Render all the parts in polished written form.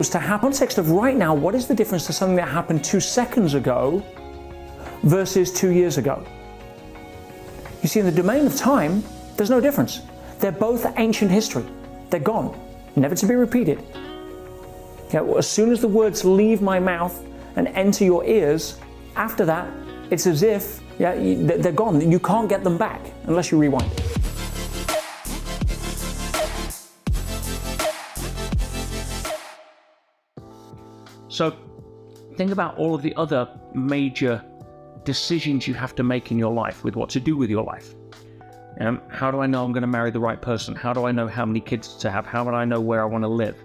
difference to happen? Context of right now, what is the difference to something that happened 2 seconds ago versus 2 years ago? You see, in the domain of time, there's no difference. They're both ancient history. They're gone, never to be repeated. As soon as the words leave my mouth and enter your ears, after that, it's as if they're gone. You can't get them back unless you rewind. So think about all of the other major decisions you have to make in your life with what to do with your life. How do I know I'm going to marry the right person? How do I know how many kids to have? How would I know where I want to live?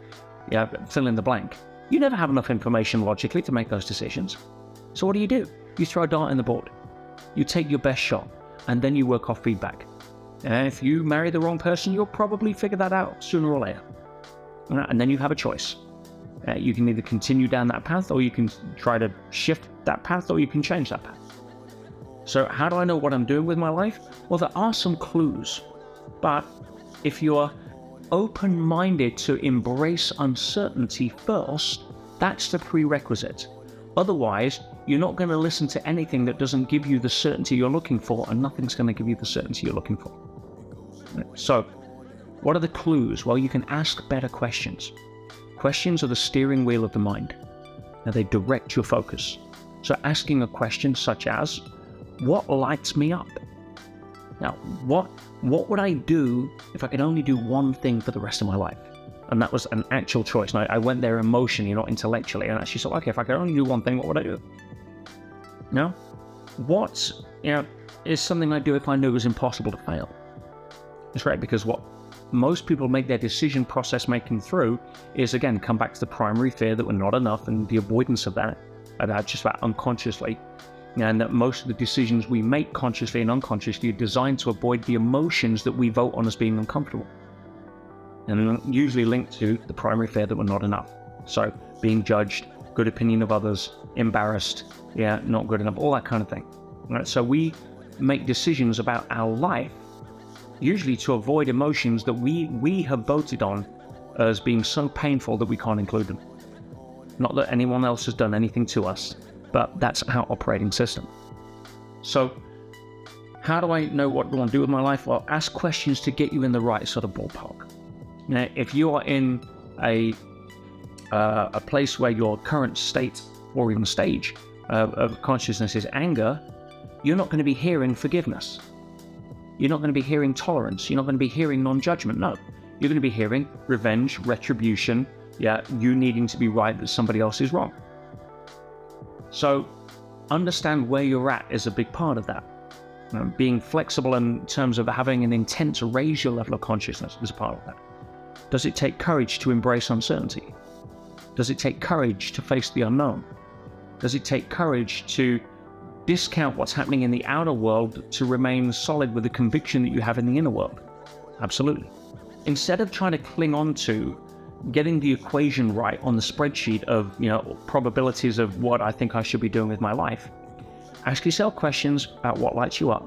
Fill in the blank. You never have enough information logically to make those decisions. So what do? You throw a dart in the board. You take your best shot, and then you work off feedback. And if you marry the wrong person, you'll probably figure that out sooner or later. And then you have a choice. You can either continue down that path, or you can try to shift that path, or you can change that path. So how do I know what I'm doing with my life? Well, there are some clues, but if you're open-minded to embrace uncertainty first, that's the prerequisite. Otherwise, you're not going to listen to anything that doesn't give you the certainty you're looking for, and nothing's going to give you the certainty you're looking for. So, what are the clues? Well, you can ask better questions. Questions are the steering wheel of the mind. Now, they direct your focus. So asking a question such as, what lights me up? Now, what would I do if I could only do one thing for the rest of my life? And that was an actual choice. And I went there emotionally, not intellectually, and actually thought, okay, if I could only do one thing, what would I do? Now, what is something I'd do if I knew it was impossible to fail? That's right, because what most people make their decision process making through is, again, come back to the primary fear that we're not enough and the avoidance of that just about unconsciously. And that most of the decisions we make consciously and unconsciously are designed to avoid the emotions that we vote on as being uncomfortable. And usually linked to the primary fear that we're not enough. So being judged, good opinion of others, embarrassed, not good enough, all that kind of thing. Right? So we make decisions about our life usually to avoid emotions that we have voted on as being so painful that we can't include them. Not that anyone else has done anything to us, but that's our operating system. So how do I know what I want to do with my life? Well, ask questions to get you in the right sort of ballpark. Now, if you are in a place where your current state or even stage of consciousness is anger, you're not going to be hearing forgiveness. You're not going to be hearing tolerance. You're not going to be hearing non-judgment. No, you're going to be hearing revenge, retribution, you needing to be right that somebody else is wrong. So understand where you're at is a big part of that. Being flexible in terms of having an intent to raise your level of consciousness is a part of that. Does it take courage to embrace uncertainty? Does it take courage to face the unknown? Does it take courage to discount what's happening in the outer world to remain solid with the conviction that you have in the inner world? Absolutely. Instead of trying to cling on to getting the equation right on the spreadsheet of probabilities of what I think I should be doing with my life, ask yourself questions about what lights you up.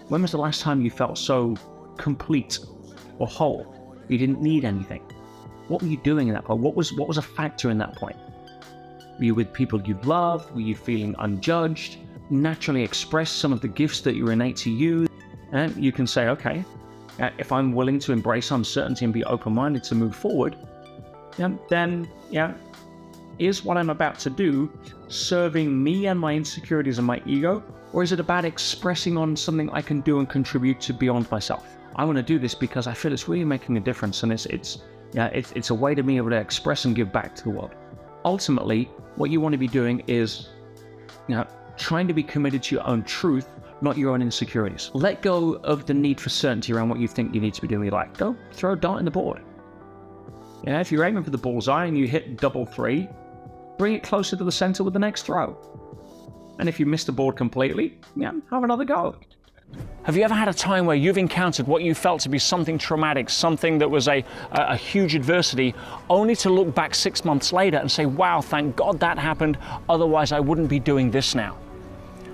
When was the last time you felt so complete or whole? You didn't need anything. What were you doing in that point? What was a factor in that point? Were you with people you loved? Were you feeling unjudged? Naturally express some of the gifts that are innate to you. And you can say, okay, if I'm willing to embrace uncertainty and be open-minded to move forward, then is what I'm about to do serving me and my insecurities and my ego? Or is it about expressing on something I can do and contribute to beyond myself? I want to do this because I feel it's really making a difference, and it's a way to be able to express and give back to the world. Ultimately, what you want to be doing is trying to be committed to your own truth, not your own insecurities. Let go of the need for certainty around what you think you need to be doing with your life. Go throw a dart in the board. If you're aiming for the bullseye and you hit double 3, bring it closer to the center with the next throw. And if you miss the board completely, have another go. Have you ever had a time where you've encountered what you felt to be something traumatic, something that was a huge adversity, only to look back 6 months later and say, wow, thank God that happened, otherwise I wouldn't be doing this now?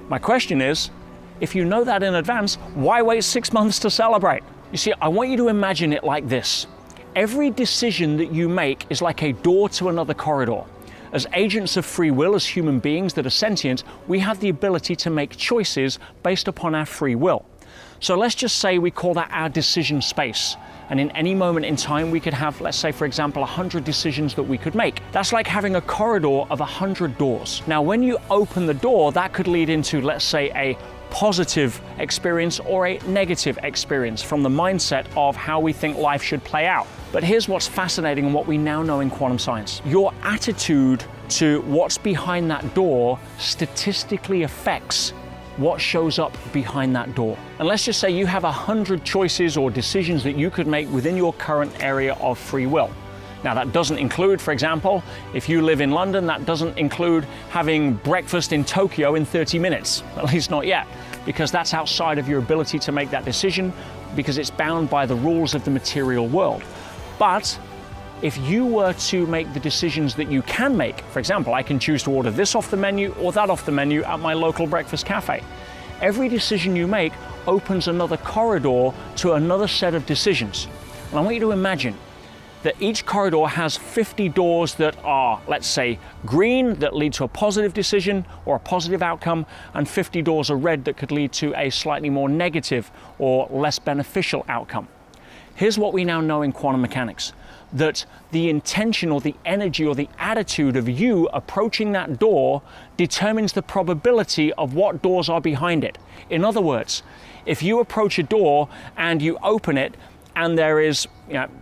My question is, if you know that in advance, why wait 6 months to celebrate? You see, I want you to imagine it like this. Every decision that you make is like a door to another corridor. As agents of free will, as human beings that are sentient, we have the ability to make choices based upon our free will. So let's just say we call that our decision space. And in any moment in time, we could have, let's say, for example, 100 decisions that we could make. That's like having a corridor of 100 doors. Now, when you open the door, that could lead into, let's say, a positive experience or a negative experience from the mindset of how we think life should play out. But here's what's fascinating and what we now know in quantum science. Your attitude to what's behind that door statistically affects what shows up behind that door. And let's just say you have 100 choices or decisions that you could make within your current area of free will. Now that doesn't include, for example, if you live in London, that doesn't include having breakfast in Tokyo in 30 minutes, at least not yet, because that's outside of your ability to make that decision because it's bound by the rules of the material world. But if you were to make the decisions that you can make, for example, I can choose to order this off the menu or that off the menu at my local breakfast cafe. Every decision you make opens another corridor to another set of decisions. And I want you to imagine that each corridor has 50 doors that are, let's say, green, that lead to a positive decision or a positive outcome, and 50 doors are red that could lead to a slightly more negative or less beneficial outcome. Here's what we now know in quantum mechanics, that the intention or the energy or the attitude of you approaching that door determines the probability of what doors are behind it. In other words, if you approach a door and you open it and there is,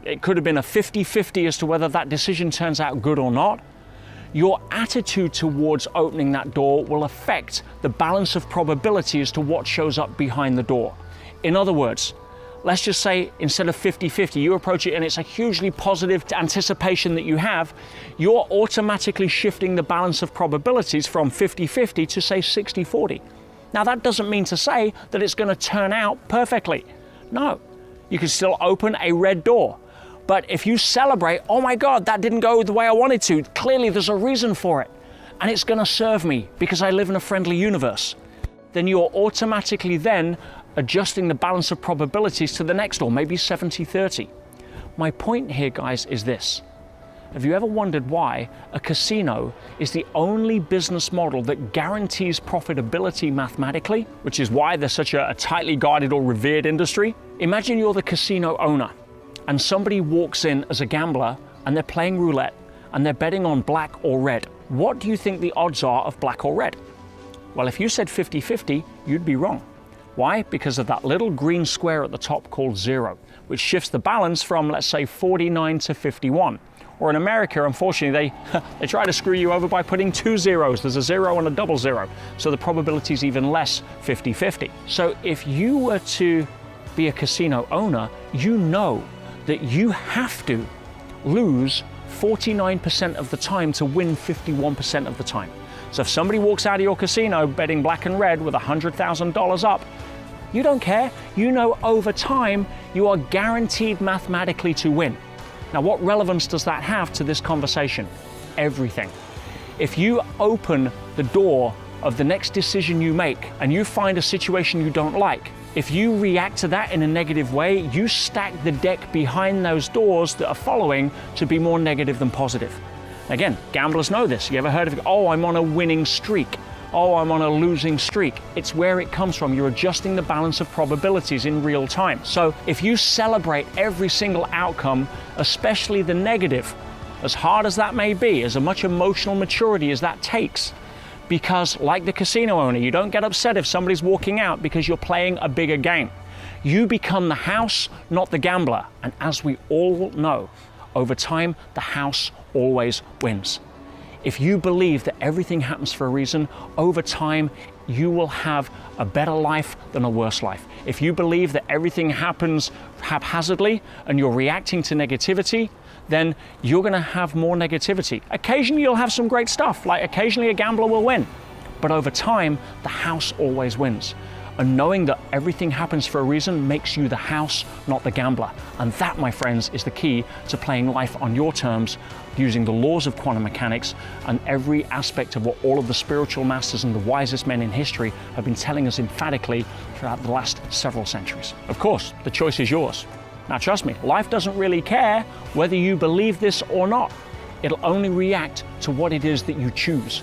it could have been a 50-50 as to whether that decision turns out good or not, your attitude towards opening that door will affect the balance of probability as to what shows up behind the door. In other words, let's just say instead of 50-50, you approach it and it's a hugely positive anticipation that you have, you're automatically shifting the balance of probabilities from 50-50 to say 60-40. Now that doesn't mean to say that it's going to turn out perfectly. No, you can still open a red door. But if you celebrate, oh my God, that didn't go the way I wanted to, clearly there's a reason for it, and it's going to serve me because I live in a friendly universe, then you're automatically then adjusting the balance of probabilities to the next door, maybe 70-30. My point here, guys, is this. Have you ever wondered why a casino is the only business model that guarantees profitability mathematically, which is why they're such a tightly guarded or revered industry? Imagine you're the casino owner and somebody walks in as a gambler and they're playing roulette and they're betting on black or red. What do you think the odds are of black or red? Well, if you said 50-50, you'd be wrong. Why? Because of that little green square at the top called 0, which shifts the balance from, let's say, 49 to 51. Or in America, unfortunately, they try to screw you over by putting 2 zeros. There's a 0 and a double 0. So the probability is even less, 50-50. So if you were to be a casino owner, you know that you have to lose 49% of the time to win 51% of the time. So if somebody walks out of your casino betting black and red with $100,000 up, you don't care. You know over time you are guaranteed mathematically to win. Now, what relevance does that have to this conversation? Everything. If you open the door of the next decision you make and you find a situation you don't like, if you react to that in a negative way, you stack the deck behind those doors that are following to be more negative than positive. Again, gamblers know this. You ever heard of, oh, I'm on a winning streak. Oh, I'm on a losing streak. It's where it comes from. You're adjusting the balance of probabilities in real time. So if you celebrate every single outcome, especially the negative, as hard as that may be, as much emotional maturity as that takes, because like the casino owner, you don't get upset if somebody's walking out because you're playing a bigger game. You become the house, not the gambler. And as we all know, over time, the house always wins. If you believe that everything happens for a reason, over time, you will have a better life than a worse life. If you believe that everything happens haphazardly and you're reacting to negativity, then you're going to have more negativity. Occasionally, you'll have some great stuff, like occasionally a gambler will win. But over time, the house always wins. And knowing that everything happens for a reason makes you the house, not the gambler. And that, my friends, is the key to playing life on your terms, using the laws of quantum mechanics and every aspect of what all of the spiritual masters and the wisest men in history have been telling us emphatically throughout the last several centuries. Of course, the choice is yours. Now trust me, life doesn't really care whether you believe this or not. It'll only react to what it is that you choose.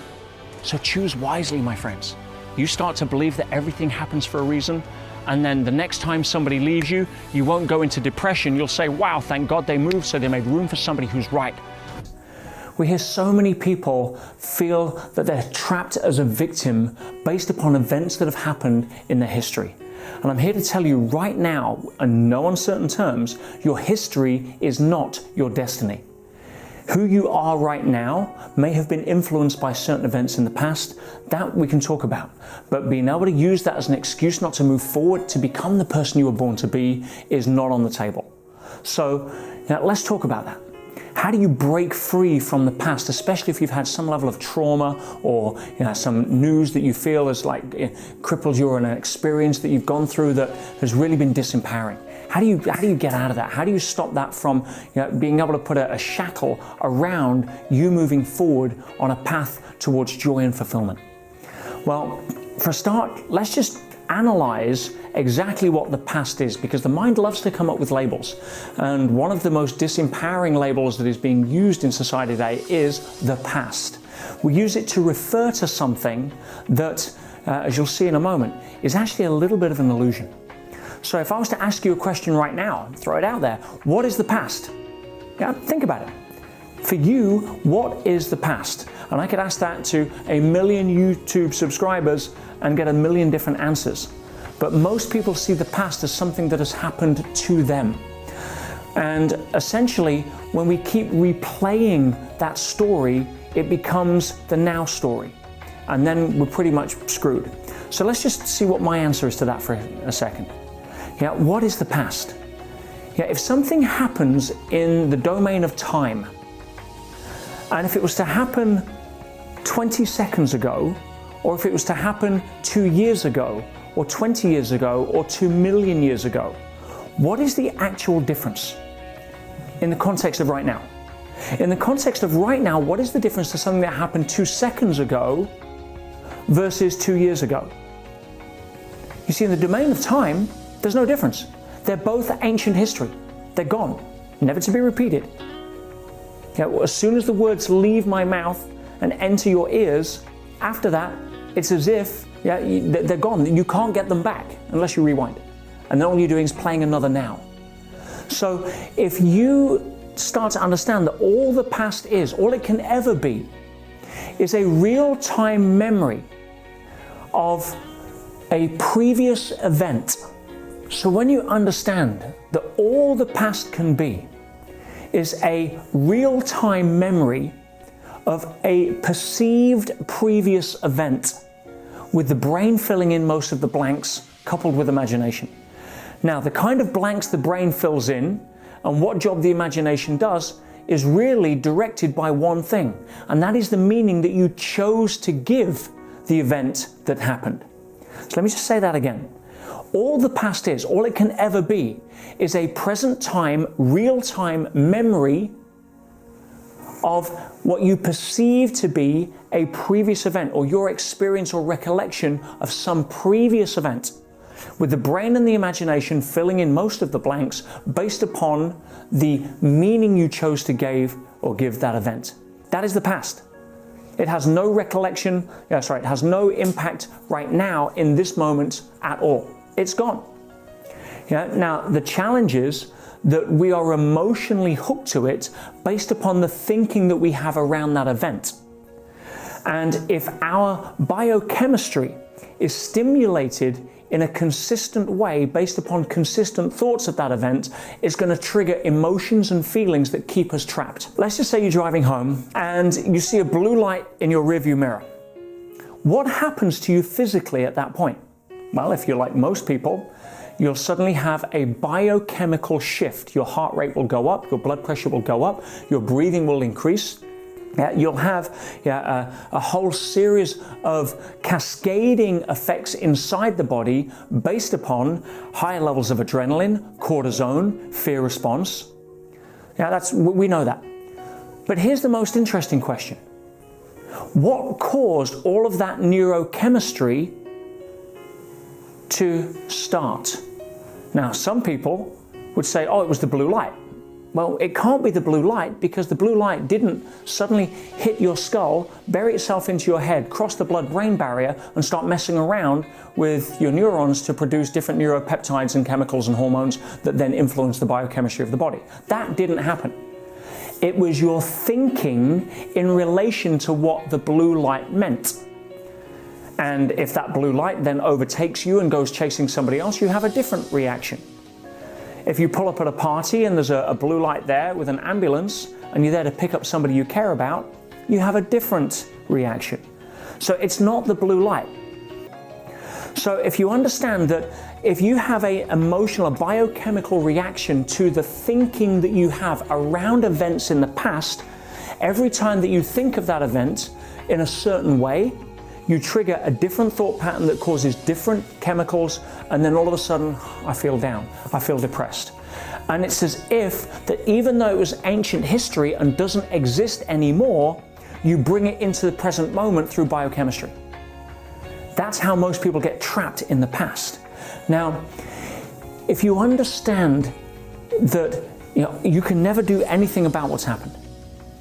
So choose wisely, my friends. You start to believe that everything happens for a reason, and then the next time somebody leaves you, you won't go into depression. You'll say, wow, thank God they moved, so they made room for somebody who's right. We hear so many people feel that they're trapped as a victim based upon events that have happened in their history. And I'm here to tell you right now, in no uncertain terms, your history is not your destiny. Who you are right now may have been influenced by certain events in the past. That we can talk about. But being able to use that as an excuse not to move forward, to become the person you were born to be, is not on the table. So now let's talk about that. How do you break free from the past, especially if you've had some level of trauma or some news that you feel has crippled you, or an experience that you've gone through that has really been disempowering? How do you get out of that? How do you stop that from being able to put a shackle around you moving forward on a path towards joy and fulfillment? Well, for a start, let's just analyze exactly what the past is, because the mind loves to come up with labels. And one of the most disempowering labels that is being used in society today is the past. We use it to refer to something that, as you'll see in a moment, is actually a little bit of an illusion. So if I was to ask you a question right now, throw it out there, what is the past? Think about it. For you, what is the past? And I could ask that to 1 million YouTube subscribers and get 1 million different answers. But most people see the past as something that has happened to them. And essentially, when we keep replaying that story, it becomes the now story. And then we're pretty much screwed. So let's just see what my answer is to that for a second. What is the past? If something happens in the domain of time, and if it was to happen 20 seconds ago, or if it was to happen 2 years ago, or 20 years ago, or 2 million years ago, what is the actual difference in the context of right now? In the context of right now, what is the difference to something that happened 2 seconds ago versus 2 years ago? You see, in the domain of time, there's no difference. They're both ancient history. They're gone, never to be repeated. As soon as the words leave my mouth and enter your ears, after that, it's as if they're gone. You can't get them back unless you rewind. And then all you're doing is playing another now. So if you start to understand that all the past is, all it can ever be, is a real-time memory of a previous event. So when you understand that all the past can be is a real-time memory of a perceived previous event, with the brain filling in most of the blanks coupled with imagination. Now, the kind of blanks the brain fills in and what job the imagination does is really directed by one thing, and that is the meaning that you chose to give the event that happened. So let me just say that again. All the past is, all it can ever be, is a present time, real-time memory of what you perceive to be a previous event, or your experience or recollection of some previous event, with the brain and the imagination filling in most of the blanks based upon the meaning you chose to give that event. That is the past. It has no recollection, it has no impact right now in this moment at all. It's gone. Now, the challenge is that we are emotionally hooked to it based upon the thinking that we have around that event. And if our biochemistry is stimulated in a consistent way based upon consistent thoughts of that event, it's going to trigger emotions and feelings that keep us trapped. Let's just say you're driving home and you see a blue light in your rearview mirror. What happens to you physically at that point? Well, if you're like most people, you'll suddenly have a biochemical shift. Your heart rate will go up, your blood pressure will go up, your breathing will increase. You'll have a whole series of cascading effects inside the body based upon higher levels of adrenaline, cortisone, fear response. We know that. But here's the most interesting question. What caused all of that neurochemistry to start? Now, some people would say, oh, it was the blue light. Well, it can't be the blue light because the blue light didn't suddenly hit your skull, bury itself into your head, cross the blood-brain barrier, and start messing around with your neurons to produce different neuropeptides and chemicals and hormones that then influence the biochemistry of the body. That didn't happen. It was your thinking in relation to what the blue light meant. And if that blue light then overtakes you and goes chasing somebody else, you have a different reaction. If you pull up at a party and there's a blue light there with an ambulance and you're there to pick up somebody you care about, you have a different reaction. So it's not the blue light. So if you understand that if you have an emotional, a biochemical reaction to the thinking that you have around events in the past, every time that you think of that event in a certain way, you trigger a different thought pattern that causes different chemicals, and then all of a sudden, I feel down, I feel depressed. And it's as if that even though it was ancient history and doesn't exist anymore, you bring it into the present moment through biochemistry. That's how most people get trapped in the past. Now, if you understand that you can never do anything about what's happened,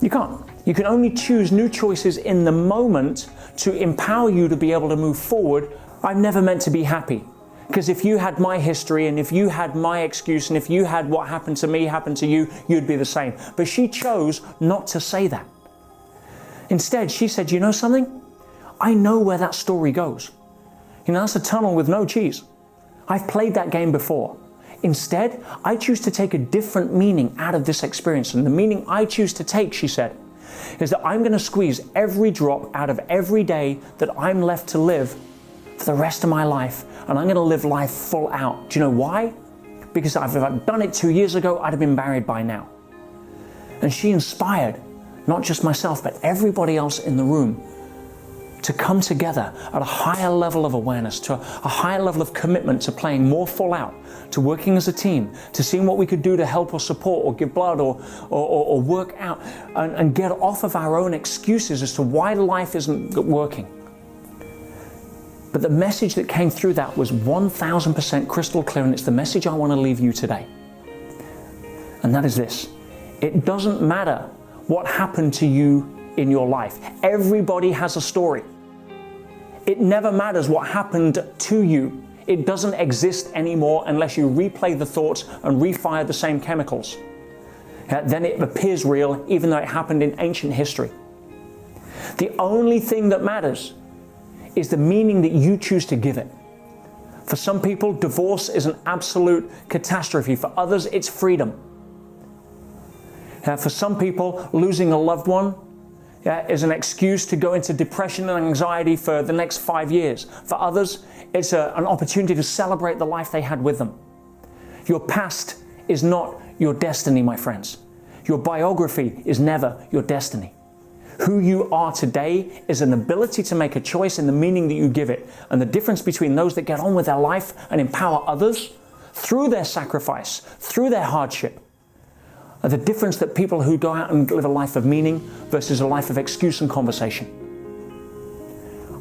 you can't. You can only choose new choices in the moment to empower you to be able to move forward. I'm never meant to be happy. Because if you had my history and if you had my excuse and if you had what happened to me happen to you, you'd be the same. But she chose not to say that. Instead, she said, you know something? I know where that story goes. That's a tunnel with no cheese. I've played that game before. Instead, I choose to take a different meaning out of this experience. And the meaning I choose to take, she said, is that I'm going to squeeze every drop out of every day that I'm left to live for the rest of my life. And I'm going to live life full out. Do you know why? Because if I'd done it 2 years ago, I'd have been married by now. And she inspired not just myself, but everybody else in the room to come together at a higher level of awareness, to a higher level of commitment to playing more full out, to working as a team, to seeing what we could do to help or support or give blood or work out and get off of our own excuses as to why life isn't working. But the message that came through that was 1000% crystal clear, and it's the message I want to leave you today. And that is this: it doesn't matter what happened to you in your life. Everybody has a story. It never matters what happened to you. It doesn't exist anymore unless you replay the thoughts and refire the same chemicals. Then it appears real, even though it happened in ancient history. The only thing that matters is the meaning that you choose to give it. For some people, divorce is an absolute catastrophe. For others, it's freedom. For some people, losing a loved one is an excuse to go into depression and anxiety for the next 5 years. For others, it's an opportunity to celebrate the life they had with them. Your past is not your destiny, my friends. Your biography is never your destiny. Who you are today is an ability to make a choice in the meaning that you give it. And the difference between those that get on with their life and empower others through their sacrifice, through their hardship, are the difference that people who go out and live a life of meaning versus a life of excuse and conversation.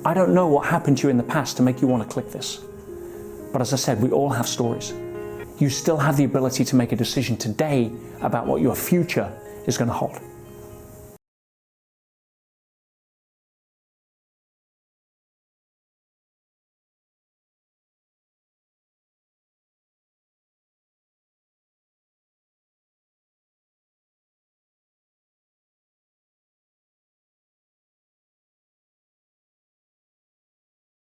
I don't know what happened to you in the past to make you want to click this. But as I said, we all have stories. You still have the ability to make a decision today about what your future is going to hold.